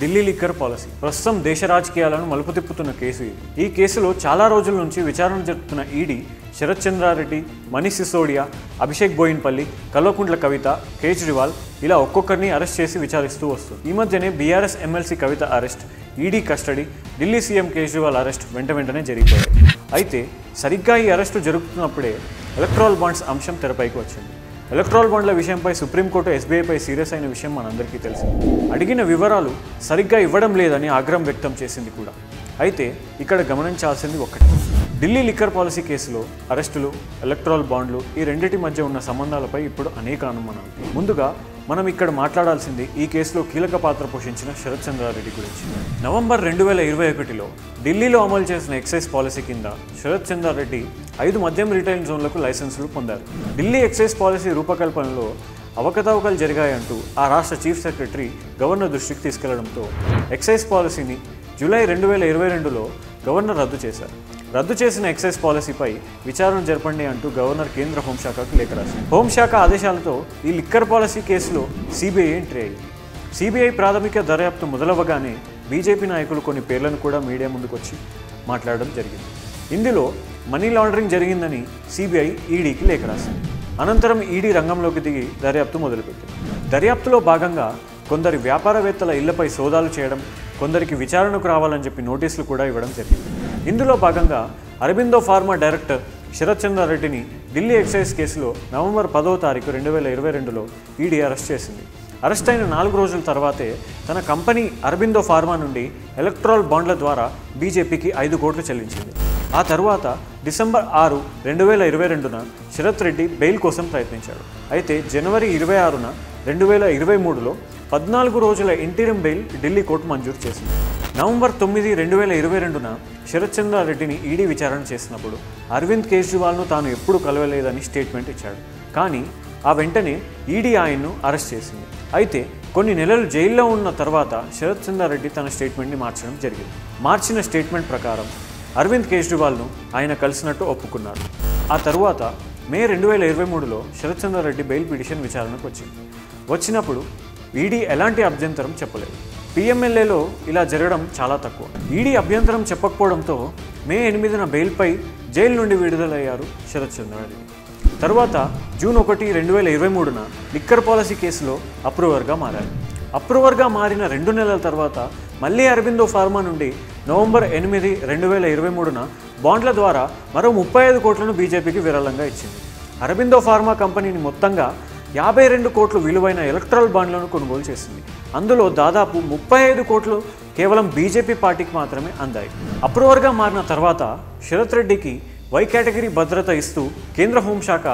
Delhi liquor policy ప్రస్తుతం దేశ రాజకీయాలను మలుపు తిప్పుతున్న కేసు ఇది. ఈ కేసులో చాలా రోజుల నుంచి విచారణ జరుపుతున్న ఈడీ శరత్ చంద్రారెడ్డి, మనీష్ సిసోడియా, అభిషేక్ బోయిన్పల్లి, కల్వకుంట్ల కవిత, కేజ్రీవాల్ ఇలా ఒక్కొక్కరిని అరెస్ట్ చేసి విచారిస్తూ వస్తుంది. ఈ మధ్యనే BRS MLC Kavitha arrest, ED custody, Delhi CM Kejriwal arrest వెంటనే జరిగిపోయాయి. అయితే సరిగ్గా ఈ అరెస్టు జరుగుతున్నప్పుడే ఎలక్ట్రల్ బాండ్స్ అంశం తెరపైకి వచ్చింది. ఎలక్ట్రల్ బాండ్ల విషయంపై సుప్రీంకోర్టు ఎస్బీఐపై సీరియస్ అయిన విషయం మనందరికీ తెలిసింది. అడిగిన వివరాలు సరిగ్గా ఇవ్వడం లేదని ఆగ్రహం వ్యక్తం చేసింది కూడా. అయితే ఇక్కడ గమనించాల్సింది ఒక్కటే, ఢిల్లీ లిక్కర్ పాలసీ కేసులో అరెస్టులు, ఎలక్ట్రల్ బాండ్లు ఈ రెండింటి మధ్య ఉన్న సంబంధాలపై ఇప్పుడు అనేక అనుమానాలు. ముందుగా మనం ఇక్కడ మాట్లాడాల్సింది ఈ కేసులో కీలక పాత్ర పోషించిన శరత్ చంద్రారెడ్డి గురించి. నవంబర్ 2021లో ఢిల్లీలో అమలు చేసిన ఎక్సైజ్ పాలసీ కింద శరత్ చంద్రారెడ్డి 5 మద్యం రిటైల్ జోన్లకు లైసెన్సులు పొందారు. ఢిల్లీ ఎక్సైజ్ పాలసీ రూపకల్పనలో అవకతవకలు జరిగాయంటూ ఆ రాష్ట్ర చీఫ్ సెక్రటరీ గవర్నర్ దృష్టికి తీసుకెళ్లడంతో ఎక్సైజ్ పాలసీని జూలై 2022లో గవర్నర్ రద్దు చేశారు. రద్దు చేసిన ఎక్సైజ్ పాలసీపై విచారణ జరపండి అంటూ గవర్నర్ కేంద్ర హోంశాఖకు లేఖ రాశారు. హోంశాఖ ఆదేశాలతో ఈ లిక్కర్ పాలసీ కేసులో సిబిఐ ఎంట్రీ అయింది. సిబిఐ ప్రాథమిక దర్యాప్తు మొదలవగానే బీజేపీ నాయకులు కొన్ని పేర్లను కూడా మీడియా ముందుకు వచ్చి మాట్లాడడం జరిగింది. ఇందులో మనీ లాండరింగ్ జరిగిందని సిబిఐ ఈడీకి లేఖ రాసింది. అనంతరం ఈడీ రంగంలోకి దిగి దర్యాప్తు మొదలుపెట్టింది. దర్యాప్తులో భాగంగా కొందరి వ్యాపారవేత్తల ఇళ్లపై సోదాలు చేయడం, కొందరికి విచారణకు రావాలని చెప్పి నోటీసులు కూడా ఇవ్వడం జరిగింది. ఇందులో భాగంగా అరబిందో ఫార్మా డైరెక్టర్ శరత్ చంద్రారెడ్డిని ఢిల్లీ ఎక్సైజ్ కేసులో నవంబర్ 10వ తారీఖు 2022లో ఈడీ అరెస్ట్ చేసింది. అరెస్ట్ అయిన 4 రోజుల తర్వాతే తన కంపెనీ అరబిందో ఫార్మా నుండి ఎలక్ట్రల్ బాండ్ల ద్వారా బీజేపీకి 5 కోట్లు చెల్లించింది. ఆ తర్వాత డిసెంబర్ 6, 2022న శరత్ రెడ్డి బెయిల్ కోసం ప్రయత్నించాడు. అయితే జనవరి 26న 2023లో 14 రోజుల ఇంటీరియం బెయిల్ ఢిల్లీ కోర్టు మంజూరు చేసింది. నవంబర్ 9, 2022న శరత్ చంద్రారెడ్డిని ఈడీ విచారణ చేసినప్పుడు అరవింద్ కేజ్రీవాల్ను తాను ఎప్పుడూ కలవలేదని స్టేట్మెంట్ ఇచ్చాడు. కానీ ఆ వెంటనే ఈడీ ఆయన్ను అరెస్ట్ చేసింది. అయితే కొన్ని నెలలు జైల్లో ఉన్న తర్వాత శరత్ చంద్రారెడ్డి తన స్టేట్మెంట్ని మార్చడం జరిగింది. మార్చిన స్టేట్మెంట్ ప్రకారం అరవింద్ కేజ్రీవాల్ను ఆయన కలిసినట్టు ఒప్పుకున్నారు. ఆ తరువాత మే 2023లో శరత్ చంద్రారెడ్డి బెయిల్ పిటిషన్ విచారణకు వచ్చినప్పుడు ఈడీ ఎలాంటి అభ్యంతరం చెప్పలేదు. పిఎంఎల్ఏలో ఇలా జరగడం చాలా తక్కువ. ఈడీ అభ్యంతరం చెప్పకపోవడంతో మే 8న బెయిల్పై జైలు నుండి విడుదలయ్యారు శరత్ చంద్రారెడ్డి. తర్వాత జూన్ 1, 2023న లిక్కర్ పాలసీ కేసులో అప్రూవర్గా మారారు. అప్రూవర్గా మారిన 2 నెలల తర్వాత మళ్ళీ అరబిందో ఫార్మా నుండి నవంబర్ 8, 2023న బాండ్ల ద్వారా మరో 35 కోట్లను బీజేపీకి విరాళంగా ఇచ్చింది. అరబిందో ఫార్మా కంపెనీని మొత్తంగా 52 కోట్లు విలువైన ఎలక్ట్రల్ బాండ్లను కొనుగోలు చేసింది. అందులో దాదాపు 35 కోట్లు కేవలం బీజేపీ పార్టీకి మాత్రమే అందాయి. అప్రూవర్గా మారిన తర్వాత శరత్ రెడ్డికి వై కేటగిరీ భద్రత ఇస్తూ కేంద్ర హోంశాఖ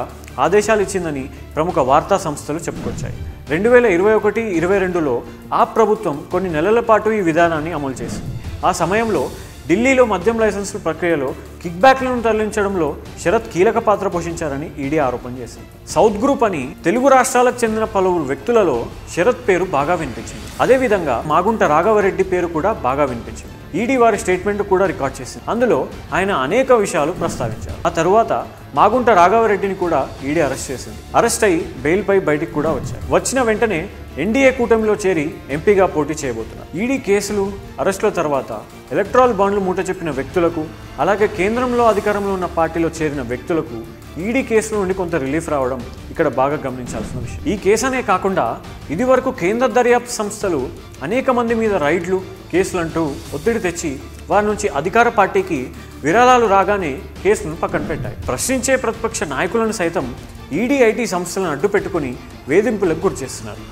ఆదేశాలు ఇచ్చిందని ప్రముఖ వార్తా సంస్థలు చెప్పుకొచ్చాయి. 2021-22లో ఆ ప్రభుత్వం కొన్ని నెలల పాటు ఈ విధానాన్ని అమలు చేసింది. ఆ సమయంలో ఢిల్లీలో మద్యం లైసెన్సుల ప్రక్రియలో కిక్బ్యాక్లను తరలించడంలో శరత్ కీలక పాత్ర పోషించారని ఈడీ ఆరోపణ చేసింది. సౌత్ గ్రూప్ అని తెలుగు రాష్ట్రాలకు చెందిన పలువురు వ్యక్తులలో శరత్ పేరు బాగా వినిపించింది. అదేవిధంగా మాగుంట రాఘవరెడ్డి పేరు కూడా బాగా వినిపించింది. ఈడీ వారి స్టేట్మెంట్ కూడా రికార్డ్ చేసింది. అందులో ఆయన అనేక విషయాలు ప్రస్తావించారు. ఆ తరువాత మాగుంట రాఘవరెడ్డిని కూడా ఈడీ అరెస్ట్ చేసింది. అరెస్ట్ అయి బెయిల్పై బయటికి కూడా వచ్చారు. వచ్చిన వెంటనే ఎన్డీఏ కూటమిలో చేరి ఎంపీగా పోటీ చేయబోతున్నారు. ఈడీ కేసులు, అరెస్టుల తర్వాత ఎలక్ట్రల్ బాండ్లు మూట చెప్పిన వ్యక్తులకు, అలాగే కేంద్రంలో అధికారంలో ఉన్న పార్టీలో చేరిన వ్యక్తులకు ఈడీ కేసుల నుండి కొంత రిలీఫ్ రావడం ఇక్కడ బాగా గమనించాల్సిన విషయం. ఈ కేసు అనే కాకుండా ఇదివరకు కేంద్ర దర్యాప్తు సంస్థలు అనేక మంది మీద రైడ్లు, కేసులంటూ ఒత్తిడి తెచ్చి వారి నుంచి అధికార పార్టీకి విరాళాలు రాగానే కేసులను పక్కన పెట్టాయి. ప్రశ్నించే ప్రతిపక్ష నాయకులను సైతం ఈడీ, ఐటీ సంస్థలను అడ్డు పెట్టుకుని వేధింపులకు గురిచేస్తున్నారు.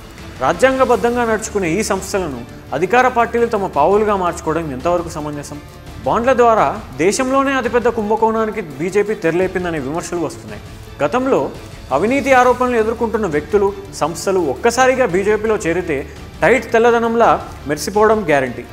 రాజ్యాంగబద్ధంగా నడుచుకునే ఈ సంస్థలను అధికార పార్టీలు తమ పావులుగా మార్చుకోవడం ఎంతవరకు సమంజసం? బాండ్ల ద్వారా దేశంలోనే అతిపెద్ద కుంభకోణానికి బీజేపీ తెరలేపిందనే విమర్శలు వస్తున్నాయి. గతంలో అవినీతి ఆరోపణలు ఎదుర్కొంటున్న వ్యక్తులు, సంస్థలు ఒక్కసారిగా బీజేపీలో చేరితే టైట్ తెల్లదనంలా మెరిసిపోవడం గ్యారంటీ.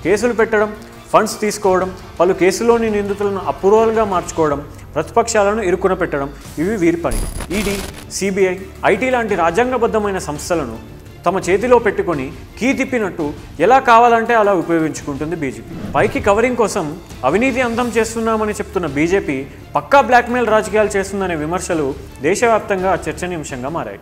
కేసులు పెట్టడం, ఫండ్స్ తీసుకోవడం, పలు కేసుల్లోని నిందితులను అప్రూవల్గా మార్చుకోవడం, ప్రతిపక్షాలను ఇరుకున పెట్టడం ఇవి వీరి పని. ఈడీ, సిబిఐ, ఐటీ లాంటి రాజ్యాంగబద్ధమైన సంస్థలను తమ చేతిలో పెట్టుకొని కీ తిప్పినట్టు ఎలా కావాలంటే అలా ఉపయోగించుకుంటుంది బీజేపీ. పైకి కవరింగ్ కోసం అవినీతి అంతం చేస్తున్నామని చెప్తున్న బీజేపీ పక్కా బ్లాక్మెయిల్ రాజకీయాలు చేస్తుందనే విమర్శలు దేశవ్యాప్తంగా చర్చనీయాంశంగా మారాయి.